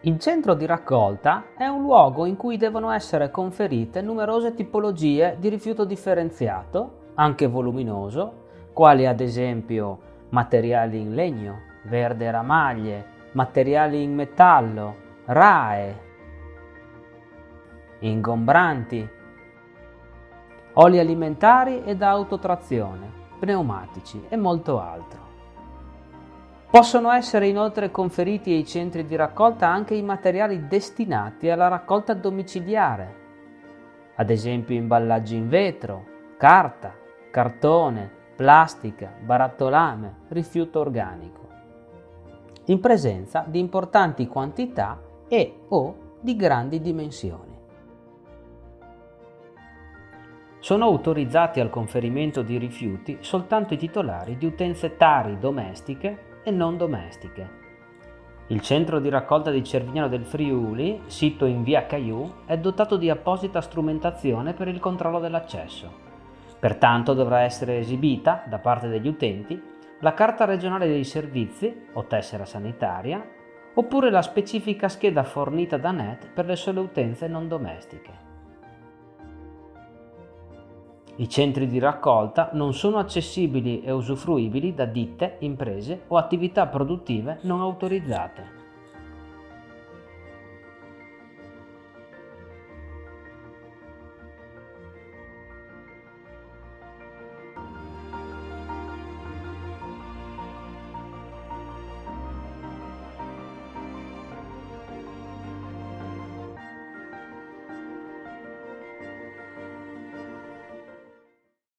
Il centro di raccolta è un luogo in cui devono essere conferite numerose tipologie di rifiuto differenziato, anche voluminoso, quali ad esempio materiali in legno, verde ramaglie, materiali in metallo, RAEE, ingombranti, oli alimentari ed autotrazione, pneumatici e molto altro. Possono essere inoltre conferiti ai centri di raccolta anche i materiali destinati alla raccolta domiciliare, ad esempio imballaggi in vetro, carta, cartone, plastica, barattolame, rifiuto organico, in presenza di importanti quantità e/o di grandi dimensioni. Sono autorizzati al conferimento di rifiuti soltanto i titolari di utenze tari domestiche e non domestiche. Il centro di raccolta di Cervignano del Friuli, sito in via Caiù, è dotato di apposita strumentazione per il controllo dell'accesso. Pertanto dovrà essere esibita, da parte degli utenti, la carta regionale dei servizi o tessera sanitaria, oppure la specifica scheda fornita da NET per le sole utenze non domestiche. I centri di raccolta non sono accessibili e usufruibili da ditte, imprese o attività produttive non autorizzate.